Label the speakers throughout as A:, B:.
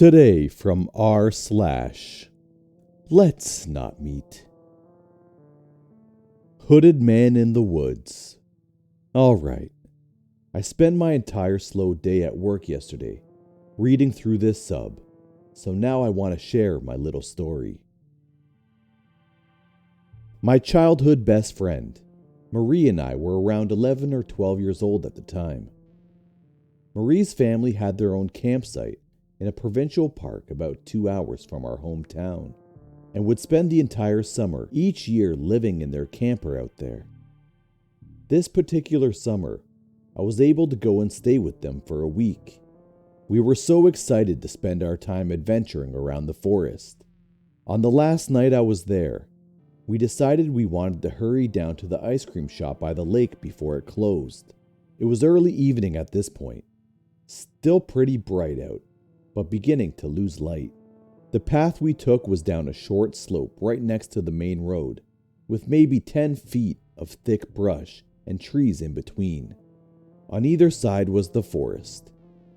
A: Today from r/LetsNotMeet. Hooded man in the woods. Alright, I spent my entire slow day at work yesterday, reading through this sub, so now I want to share my little story. My childhood best friend, Marie, and I were around 11 or 12 years old at the time. Marie's family had their own campsite in a provincial park about 2 hours from our hometown, and would spend the entire summer each year living in their camper out there. This particular summer, I was able to go and stay with them for a week. We were so excited to spend our time adventuring around the forest. On the last night I was there, we decided we wanted to hurry down to the ice cream shop by the lake before it closed. It was early evening at this point, still pretty bright out, but beginning to lose light. The path we took was down a short slope right next to the main road, with maybe 10 feet of thick brush and trees in between. On either side was the forest,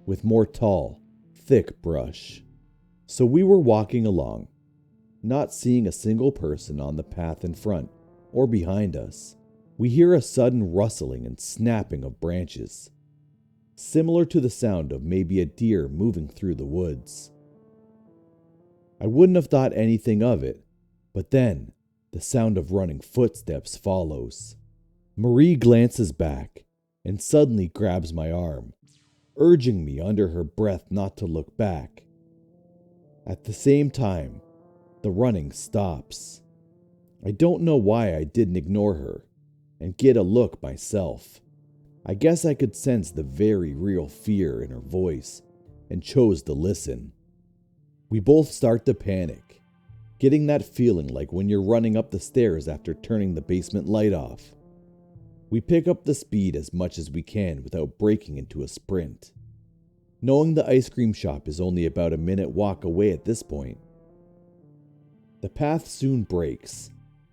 A: with more tall, thick brush. So we were walking along, not seeing a single person on the path in front or behind us. We hear a sudden rustling and snapping of branches, similar to the sound of maybe a deer moving through the woods. I wouldn't have thought anything of it, but then the sound of running footsteps follows. Marie glances back and suddenly grabs my arm, urging me under her breath not to look back. At the same time, the running stops. I don't know why I didn't ignore her and get a look myself. I guess I could sense the very real fear in her voice and chose to listen. We both start to panic, getting that feeling like when you're running up the stairs after turning the basement light off. We pick up the speed as much as we can without breaking into a sprint, knowing the ice cream shop is only about a minute walk away at this point. The path soon breaks,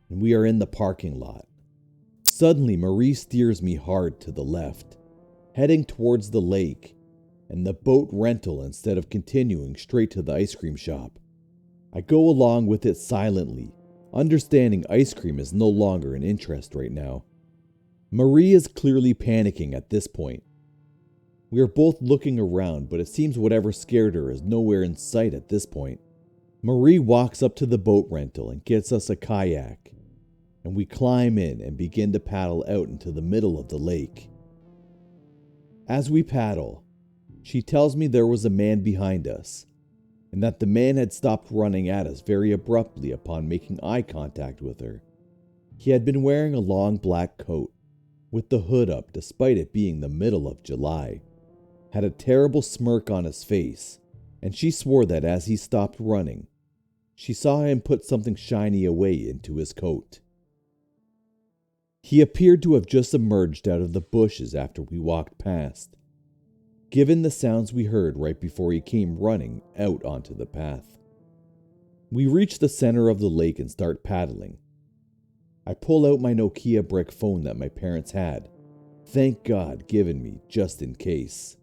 A: and we are in the parking lot. Suddenly, Marie steers me hard to the left, heading towards the lake and the boat rental instead of continuing straight to the ice cream shop. I go along with it silently, understanding ice cream is no longer an interest right now. Marie is clearly panicking at this point. We are both looking around, but it seems whatever scared her is nowhere in sight at this point. Marie walks up to the boat rental and gets us a kayak, and we climb in and begin to paddle out into the middle of the lake. As we paddle, she tells me there was a man behind us, and that the man had stopped running at us very abruptly upon making eye contact with her. He had been wearing a long black coat, with the hood up despite it being the middle of July, had a terrible smirk on his face, and she swore that as he stopped running, she saw him put something shiny away into his coat. He appeared to have just emerged out of the bushes after we walked past, given the sounds we heard right before he came running out onto the path. We reach the center of the lake and start paddling. I pull out my Nokia brick phone that my parents had, thank God given me just in case.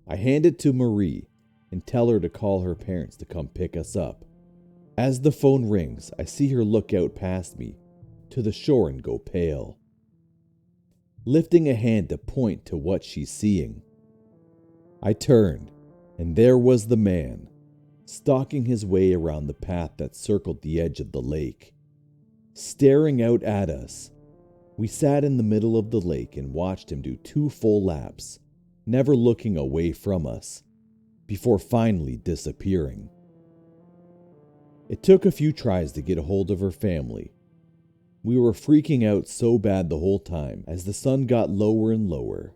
A: I hand it to Marie and tell her to call her parents to come pick us up. As the phone rings, I see her look out past me to the shore and go pale, lifting a hand to point to what she's seeing. I turned, and there was the man, stalking his way around the path that circled the edge of the lake, staring out at us. We sat in the middle of the lake and watched him do 2 full laps, never looking away from us, before finally disappearing. It took a few tries to get a hold of her family. We were freaking out so bad the whole time as the sun got lower and lower.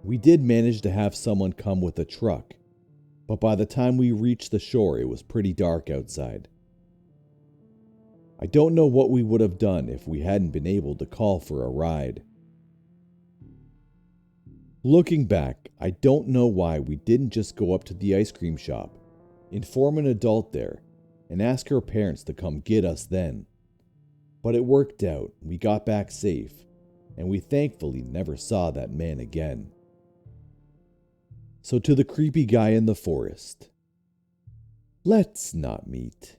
A: We did manage to have someone come with a truck, but by the time we reached the shore it was pretty dark outside. I don't know what we would have done if we hadn't been able to call for a ride. Looking back, I don't know why we didn't just go up to the ice cream shop, inform an adult there, and ask her parents to come get us then. But it worked out, we got back safe, and we thankfully never saw that man again. So to the creepy guy in the forest, Let's not meet.